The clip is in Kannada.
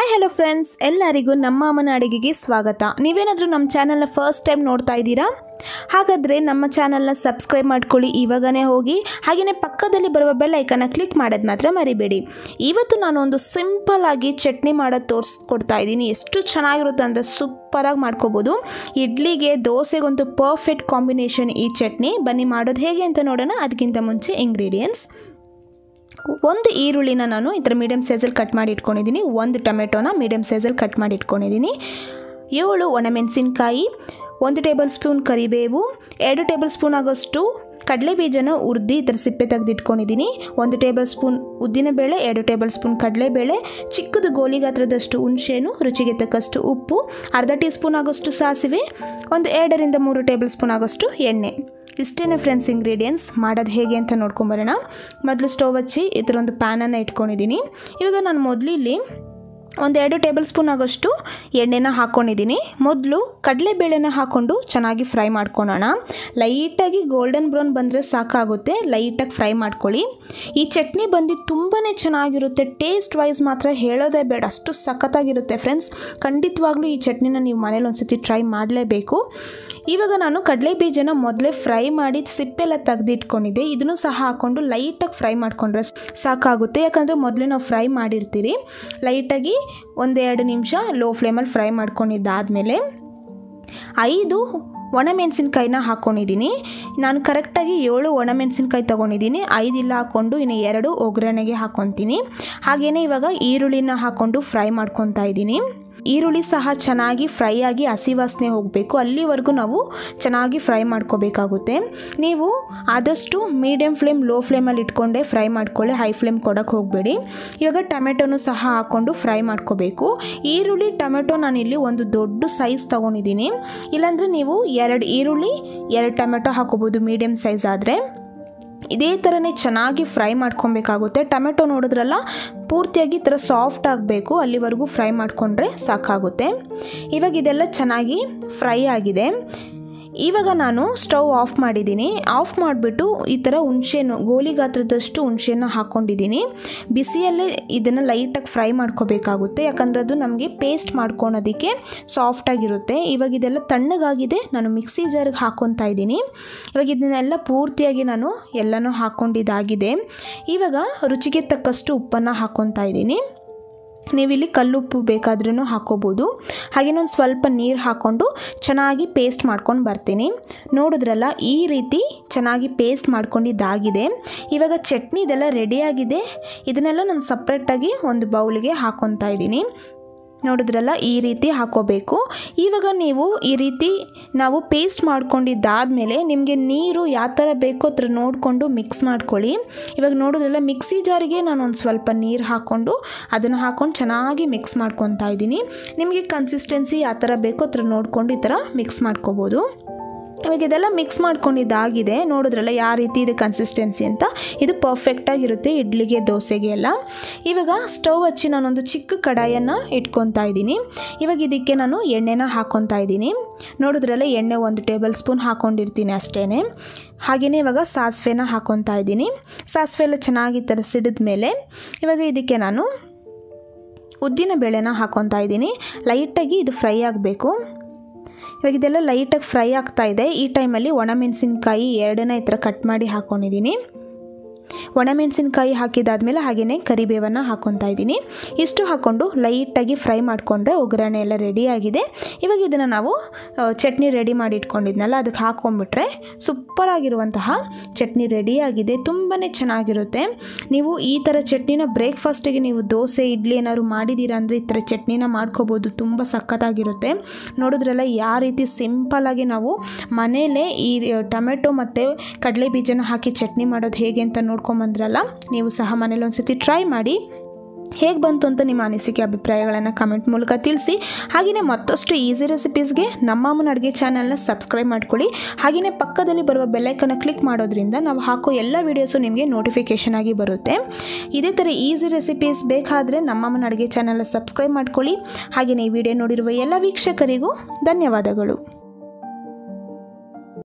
ಹಾಯ್ ಹಲೋ ಫ್ರೆಂಡ್ಸ್, ಎಲ್ಲರಿಗೂ ನಮ್ಮ ಅಮ್ಮನ ಅಡುಗೆಗೆ ಸ್ವಾಗತ. ನೀವೇನಾದರೂ ನಮ್ಮ ಚಾನಲ್ನ ಫಸ್ಟ್ ಟೈಮ್ ನೋಡ್ತಾ ಇದ್ದೀರಾ? ಹಾಗಾದರೆ ನಮ್ಮ ಚಾನಲ್ನ ಸಬ್ಸ್ಕ್ರೈಬ್ ಮಾಡ್ಕೊಳ್ಳಿ ಇವಾಗನೇ ಹೋಗಿ. ಹಾಗೆಯೇ ಪಕ್ಕದಲ್ಲಿ ಬರುವ ಬೆಲ್ ಐಕನ್ನ ಕ್ಲಿಕ್ ಮಾಡೋದು ಮಾತ್ರ ಮರಿಬೇಡಿ. ಇವತ್ತು ನಾನು ಒಂದು ಸಿಂಪಲ್ ಆಗಿ ಚಟ್ನಿ ಮಾಡೋದು ತೋರಿಸ್ಕೊಡ್ತಾ ಇದ್ದೀನಿ. ಎಷ್ಟು ಚೆನ್ನಾಗಿರುತ್ತೆ ಅಂದರೆ ಸೂಪರಾಗಿ ಮಾಡ್ಕೋಬೋದು. ಇಡ್ಲಿಗೆ ದೋಸೆಗಂತೂ ಪರ್ಫೆಕ್ಟ್ ಕಾಂಬಿನೇಷನ್ ಈ ಚಟ್ನಿ. ಬನ್ನಿ ಮಾಡೋದು ಹೇಗೆ ಅಂತ ನೋಡೋಣ. ಅದಕ್ಕಿಂತ ಮುಂಚೆ ಇಂಗ್ರೀಡಿಯೆಂಟ್ಸ್: ಒಂದು ಈರುಳ್ಳಿನ ನಾನು ಈ ಥರ ಮೀಡಿಯಮ್ ಸೈಜಲ್ಲಿ ಕಟ್ ಮಾಡಿ ಇಟ್ಕೊಂಡಿದ್ದೀನಿ. ಒಂದು ಟೊಮೆಟೊನ ಮೀಡಿಯಮ್ ಸೈಜಲ್ಲಿ ಕಟ್ ಮಾಡಿ ಇಟ್ಕೊಂಡಿದ್ದೀನಿ. 7 ಒಣಮೆಣಸಿನ್ಕಾಯಿ, 1 ಟೇಬಲ್ ಸ್ಪೂನ್ ಕರಿಬೇವು, 2 ಟೇಬಲ್ ಸ್ಪೂನ್ ಆಗೋಷ್ಟು ಕಡಲೆ ಬೀಜನ ಹುರಿದು ಈ ಥರ ಸಿಪ್ಪೆ ತೆಗೆದಿಟ್ಕೊಂಡಿದ್ದೀನಿ. 1 ಟೇಬಲ್ ಸ್ಪೂನ್ ಉದ್ದಿನಬೇಳೆ, 2 ಟೇಬಲ್ ಸ್ಪೂನ್ ಕಡಲೆಬೇಳೆ, ಚಿಕ್ಕದು ಗೋಲಿ ಗಾತ್ರದಷ್ಟು ಹುಣಸೆಹಣ್ಣು, ರುಚಿಗೆ ತಕ್ಕಷ್ಟು ಉಪ್ಪು, ಅರ್ಧ ಟೀ ಸ್ಪೂನ್ ಆಗೋಷ್ಟು ಸಾಸಿವೆ, ಒಂದು 2 ರಿಂದ 3 ಟೇಬಲ್ ಸ್ಪೂನ್ ಆಗೋಷ್ಟು ಎಣ್ಣೆ. ಇಷ್ಟೇ ಫ್ರೆಂಡ್ಸ್ ಇಂಗ್ರೀಡಿಯೆಂಟ್ಸ್. ಮಾಡೋದು ಹೇಗೆ ಅಂತ ನೋಡ್ಕೊಂಬರೋಣ. ಮೊದಲು ಸ್ಟವ್ ಹಚ್ಚಿ ಈ ಥರ ಒಂದು ಪ್ಯಾನನ್ನು ಇಟ್ಕೊಂಡಿದ್ದೀನಿ. ಇವಾಗ ನಾನು ಮೊದಲು ಇಲ್ಲಿ 1-2 ಟೇಬಲ್ ಸ್ಪೂನ್ ಆಗೋಷ್ಟು ಎಣ್ಣೆನ ಹಾಕ್ಕೊಂಡಿದ್ದೀನಿ. ಮೊದಲು ಕಡಲೆಬೇಳೆನ ಹಾಕ್ಕೊಂಡು ಚೆನ್ನಾಗಿ ಫ್ರೈ ಮಾಡ್ಕೊಳ್ಳೋಣ. ಲೈಟಾಗಿ ಗೋಲ್ಡನ್ ಬ್ರೌನ್ ಬಂದರೆ ಸಾಕಾಗುತ್ತೆ. ಲೈಟಾಗಿ ಫ್ರೈ ಮಾಡ್ಕೊಳ್ಳಿ. ಈ ಚಟ್ನಿ ಬಂದು ತುಂಬಾ ಚೆನ್ನಾಗಿರುತ್ತೆ. ಟೇಸ್ಟ್ ವೈಸ್ ಮಾತ್ರ ಹೇಳೋದೇ ಬೇಡ, ಅಷ್ಟು ಸಖತ್ತಾಗಿರುತ್ತೆ ಫ್ರೆಂಡ್ಸ್. ಖಂಡಿತವಾಗ್ಲೂ ಈ ಚಟ್ನಿನ ನೀವು ಮನೇಲಿ ಒಂದ್ಸತಿ ಟ್ರೈ ಮಾಡಲೇಬೇಕು. ಇವಾಗ ನಾನು ಕಡಲೆ ಬೀಜನ ಮೊದಲೇ ಫ್ರೈ ಮಾಡಿ ಸಿಪ್ಪೆಲ್ಲ ತೆಗೆದಿಟ್ಕೊಂಡಿದ್ದೆ. ಇದನ್ನು ಸಹ ಹಾಕ್ಕೊಂಡು ಲೈಟಾಗಿ ಫ್ರೈ ಮಾಡಿಕೊಂಡ್ರೆ ಸಾಕಾಗುತ್ತೆ. ಯಾಕಂದರೆ ಮೊದಲೇ ನಾವು ಫ್ರೈ ಮಾಡಿರ್ತೀರಿ. ಲೈಟಾಗಿ 1-2 ನಿಮಿಷ ಲೋ ಫ್ಲೇಮಲ್ಲಿ ಫ್ರೈ ಮಾಡ್ಕೊಂಡಿದ್ದಾದಮೇಲೆ 5 ಒಣಮೆಣಸಿನ್ಕಾಯಿನ ಹಾಕ್ಕೊಂಡಿದ್ದೀನಿ. ನಾನು ಕರೆಕ್ಟಾಗಿ 7 ಒಣಮೆಣಸಿನ್ಕಾಯಿ ತೊಗೊಂಡಿದ್ದೀನಿ. 5 ಇಲ್ಲ ಹಾಕ್ಕೊಂಡು ಇನ್ನು 2 ಒಗ್ಗರಣೆಗೆ ಹಾಕ್ಕೊತೀನಿ. ಹಾಗೆಯೇ ಇವಾಗ ಈರುಳ್ಳಿನ ಹಾಕ್ಕೊಂಡು ಫ್ರೈ ಮಾಡ್ಕೊತಾ ಇದ್ದೀನಿ. ಈರುಳ್ಳಿ ಸಹ ಚೆನ್ನಾಗಿ ಫ್ರೈ ಆಗಿ ಹಸಿ ವಾಸನೆ ಹೋಗಬೇಕು. ಅಲ್ಲಿವರೆಗೂ ನಾವು ಚೆನ್ನಾಗಿ ಫ್ರೈ ಮಾಡ್ಕೋಬೇಕಾಗುತ್ತೆ. ನೀವು ಆದಷ್ಟು ಮೀಡಿಯಮ್ ಫ್ಲೇಮ್ ಲೋ ಫ್ಲೇಮಲ್ಲಿ ಇಟ್ಕೊಂಡೆ ಫ್ರೈ ಮಾಡ್ಕೊಳ್ಳಿ. ಹೈ ಫ್ಲೇಮ್ ಕೊಡೋಕ್ಕೆ ಹೋಗಬೇಡಿ. ಇವಾಗ ಟೊಮೆಟೊನು ಸಹ ಹಾಕ್ಕೊಂಡು ಫ್ರೈ ಮಾಡ್ಕೋಬೇಕು. ಈರುಳ್ಳಿ ಟೊಮೆಟೊ ನಾನಿಲ್ಲಿ ಒಂದು ದೊಡ್ಡ ಸೈಜ್ ತೊಗೊಂಡಿದ್ದೀನಿ. ಇಲ್ಲಾಂದರೆ ನೀವು 2 ಈರುಳ್ಳಿ 2 ಟೊಮೆಟೊ ಹಾಕೋಬೋದು ಮೀಡಿಯಮ್ ಸೈಜ್ ಆದರೆ. ಇದೇ ಥರನೇ ಚೆನ್ನಾಗಿ ಫ್ರೈ ಮಾಡ್ಕೊಬೇಕಾಗುತ್ತೆ. ಟೊಮೆಟೊ ನೋಡಿದ್ರಲ್ಲ ಪೂರ್ತಿಯಾಗಿ ಈ ಥರ ಸಾಫ್ಟ್ ಆಗಬೇಕು. ಅಲ್ಲಿವರೆಗೂ ಫ್ರೈ ಮಾಡಿಕೊಂಡ್ರೆ ಸಾಕಾಗುತ್ತೆ. ಇವಾಗ ಇದೆಲ್ಲ ಚೆನ್ನಾಗಿ ಫ್ರೈ ಆಗಿದೆ. ಇವಾಗ ನಾನು ಸ್ಟವ್ ಆಫ್ ಮಾಡಿದ್ದೀನಿ. ಆಫ್ ಮಾಡಿಬಿಟ್ಟು ಈ ಥರ ಹುಣಸೆಹಣ್ಣು ಗೋಲಿ ಗಾತ್ರದಷ್ಟು ಹುಣಸೆಹಣ್ಣು ಹಾಕ್ಕೊಂಡಿದ್ದೀನಿ. ಬಿಸಿಯಲ್ಲೇ ಇದನ್ನು ಲೈಟಾಗಿ ಫ್ರೈ ಮಾಡ್ಕೋಬೇಕಾಗುತ್ತೆ. ಯಾಕಂದರೆ ಅದು ನಮಗೆ ಪೇಸ್ಟ್ ಮಾಡ್ಕೊಳೋದಕ್ಕೆ ಸಾಫ್ಟಾಗಿರುತ್ತೆ. ಇವಾಗ ಇದೆಲ್ಲ ತಣ್ಣಗಾಗಿದೆ. ನಾನು ಮಿಕ್ಸಿ ಜಾರ್ಗೆ ಹಾಕ್ಕೊತಾ ಇದ್ದೀನಿ. ಇವಾಗ ಇದನ್ನೆಲ್ಲ ಪೂರ್ತಿಯಾಗಿ ನಾನು ಎಲ್ಲನೂ ಹಾಕ್ಕೊಂಡಿದ್ದಾಗಿದೆ. ಇವಾಗ ರುಚಿಗೆ ತಕ್ಕಷ್ಟು ಉಪ್ಪನ್ನು ಹಾಕ್ಕೊತಾ ಇದ್ದೀನಿ. ನೀವಿಲ್ಲಿ ಕಲ್ಲುಪ್ಪು ಬೇಕಾದ್ರೂ ಹಾಕ್ಕೋಬೋದು. ಹಾಗೆಯೇ ಒಂದು ಸ್ವಲ್ಪ ನೀರು ಹಾಕ್ಕೊಂಡು ಚೆನ್ನಾಗಿ ಪೇಸ್ಟ್ ಮಾಡ್ಕೊಂಡು ಬರ್ತೀನಿ. ನೋಡಿದ್ರಲ್ಲ ಈ ರೀತಿ ಚೆನ್ನಾಗಿ ಪೇಸ್ಟ್ ಮಾಡ್ಕೊಂಡಿದ್ದಾಗಿದೆ. ಇವಾಗ ಚಟ್ನಿ ಇದೆಲ್ಲ ರೆಡಿಯಾಗಿದೆ. ಇದನ್ನೆಲ್ಲ ನಾನು ಸಪ್ರೇಟಾಗಿ ಒಂದು ಬೌಲ್ಗೆ ಹಾಕ್ಕೊತಾ ಇದ್ದೀನಿ. ನೋಡಿದ್ರಲ್ಲ ಈ ರೀತಿ ಹಾಕ್ಕೋಬೇಕು. ಇವಾಗ ನೀವು ಈ ರೀತಿ ನಾವು ಪೇಸ್ಟ್ ಮಾಡ್ಕೊಂಡಿದ್ದಾದಮೇಲೆ ನಿಮಗೆ ನೀರು ಯಾವ ಥರ ಬೇಕೋ ಆ ಥರ ನೋಡಿಕೊಂಡು ಮಿಕ್ಸ್ ಮಾಡ್ಕೊಳ್ಳಿ. ಇವಾಗ ನೋಡಿದ್ರಲ್ಲ ಮಿಕ್ಸಿ ಜಾರಿಗೆ ನಾನು ಒಂದು ಸ್ವಲ್ಪ ನೀರು ಹಾಕ್ಕೊಂಡು ಅದನ್ನು ಹಾಕ್ಕೊಂಡು ಚೆನ್ನಾಗಿ ಮಿಕ್ಸ್ ಮಾಡ್ಕೊತಾ ಇದ್ದೀನಿ. ನಿಮಗೆ ಕನ್ಸಿಸ್ಟೆನ್ಸಿ ಯಾವ ಥರ ಬೇಕೋ ಆ ಥರ ನೋಡಿಕೊಂಡು ಈ ಥರ ಮಿಕ್ಸ್ ಮಾಡ್ಕೋಬೋದು. ಇವಾಗ ಇದೆಲ್ಲ ಮಿಕ್ಸ್ ಮಾಡ್ಕೊಂಡಿದ್ದಾಗಿದೆ. ನೋಡಿದ್ರಲ್ಲ ಯಾವ ರೀತಿ ಇದೆ ಕನ್ಸಿಸ್ಟೆನ್ಸಿ ಅಂತ. ಇದು ಪರ್ಫೆಕ್ಟಾಗಿರುತ್ತೆ ಇಡ್ಲಿಗೆ ದೋಸೆಗೆ ಎಲ್ಲ. ಇವಾಗ ಸ್ಟವ್ ಹಚ್ಚಿ ನಾನೊಂದು ಚಿಕ್ಕ ಕಡಾಯನ್ನು ಇಟ್ಕೊತಾ ಇದ್ದೀನಿ. ಇವಾಗ ಇದಕ್ಕೆ ನಾನು ಎಣ್ಣೆನ ಹಾಕ್ಕೊತಾ ಇದ್ದೀನಿ. ನೋಡಿದ್ರಲ್ಲ ಎಣ್ಣೆ 1 ಟೇಬಲ್ ಸ್ಪೂನ್ ಹಾಕ್ಕೊಂಡಿರ್ತೀನಿ ಅಷ್ಟೇ. ಹಾಗೆಯೇ ಇವಾಗ ಸಾಸಿವೆನ ಹಾಕ್ಕೊತಾ ಇದ್ದೀನಿ. ಸಾಸಿವೆ ಎಲ್ಲ ಚೆನ್ನಾಗಿ ಈ ಥರ ಸಿಡಿದ ಮೇಲೆ ಇವಾಗ ಇದಕ್ಕೆ ನಾನು ಉದ್ದಿನ ಬೇಳೆನ ಹಾಕ್ಕೊತಾ ಇದ್ದೀನಿ. ಲೈಟಾಗಿ ಇದು ಫ್ರೈ ಆಗಬೇಕು. ಇವಾಗ ಇದೆಲ್ಲ ಲೈಟಾಗಿ ಫ್ರೈ ಆಗ್ತಾ ಇದೆ. ಈ ಟೈಮಲ್ಲಿ ಒಣಮೆಣಸಿನ್ಕಾಯಿ 2ನ ಈ ಥರ ಕಟ್ ಮಾಡಿ ಹಾಕ್ಕೊಂಡಿದ್ದೀನಿ. ಒಣಮೆಣಸಿನ್ಕಾಯಿ ಹಾಕಿದಾದ್ಮೇಲೆ ಹಾಗೆಯೇ ಕರಿಬೇವನ್ನು ಹಾಕ್ಕೊತಾ ಇದ್ದೀನಿ. ಇಷ್ಟು ಹಾಕ್ಕೊಂಡು ಲೈಟಾಗಿ ಫ್ರೈ ಮಾಡಿಕೊಂಡ್ರೆ ಒಗ್ಗರಣೆ ಎಲ್ಲ ರೆಡಿಯಾಗಿದೆ. ಇವಾಗ ಇದನ್ನು ನಾವು ಚಟ್ನಿ ರೆಡಿ ಮಾಡಿ ಇಟ್ಕೊಂಡಿದ್ನಲ್ಲ ಅದಕ್ಕೆ ಹಾಕ್ಕೊಂಬಿಟ್ರೆ ಸೂಪರಾಗಿರುವಂತಹ ಚಟ್ನಿ ರೆಡಿಯಾಗಿದೆ. ತುಂಬಾ ಚೆನ್ನಾಗಿರುತ್ತೆ. ನೀವು ಈ ಥರ ಚಟ್ನಿನ ಬ್ರೇಕ್ಫಾಸ್ಟಿಗೆ ನೀವು ದೋಸೆ ಇಡ್ಲಿ ಏನಾದ್ರು ಮಾಡಿದ್ದೀರಾ ಅಂದರೆ ಈ ಥರ ಚಟ್ನಿನ ಮಾಡ್ಕೋಬೋದು. ತುಂಬ ಸಖತ್ತಾಗಿರುತ್ತೆ. ನೋಡಿದ್ರಲ್ಲ ಯಾವ ರೀತಿ ಸಿಂಪಲ್ಲಾಗಿ ನಾವು ಮನೇಲೇ ಈ ಟೊಮೆಟೊ ಮತ್ತು ಕಡಲೆ ಬೀಜನ ಹಾಕಿ ಚಟ್ನಿ ಮಾಡೋದು ಹೇಗೆ ಅಂತ ನೋಡ್ಕೊಂಬಂದ್ರಲ್ಲ. ನೀವು ಸಹ ಮನೇಲಿ ಒಂದ್ಸತಿ ಟ್ರೈ ಮಾಡಿ. ಹೇಗೆ ಬಂತು ಅಂತ ನಿಮ್ಮ ಅನಿಸಿಕೆ ಅಭಿಪ್ರಾಯಗಳನ್ನು ಕಮೆಂಟ್ ಮೂಲಕ ತಿಳಿಸಿ. ಹಾಗೆಯೇ ಮತ್ತಷ್ಟು ಈಸಿ ರೆಸಿಪೀಸ್ಗೆ ನಮ್ಮ ಅಮ್ಮನ ಅಡುಗೆ ಚಾನಲ್ನ ಸಬ್ಸ್ಕ್ರೈಬ್ ಮಾಡ್ಕೊಳ್ಳಿ. ಹಾಗೆಯೇ ಪಕ್ಕದಲ್ಲಿ ಬರುವ ಬೆಲ್ಲೈಕನ್ನ ಕ್ಲಿಕ್ ಮಾಡೋದ್ರಿಂದ ನಾವು ಹಾಕೋ ಎಲ್ಲ ವೀಡಿಯೋಸು ನಿಮಗೆ ನೋಟಿಫಿಕೇಷನ್ ಆಗಿ ಬರುತ್ತೆ. ಇದೇ ಥರ ಈಸಿ ರೆಸಿಪೀಸ್ ಬೇಕಾದರೆ ನಮ್ಮ ಅಮ್ಮನ ಅಡುಗೆ ಚಾನಲ್ನ ಸಬ್ಸ್ಕ್ರೈಬ್ ಮಾಡ್ಕೊಳ್ಳಿ. ಹಾಗೆಯೇ ಈ ವಿಡಿಯೋ ನೋಡಿರುವ ಎಲ್ಲ ವೀಕ್ಷಕರಿಗೂ ಧನ್ಯವಾದಗಳು.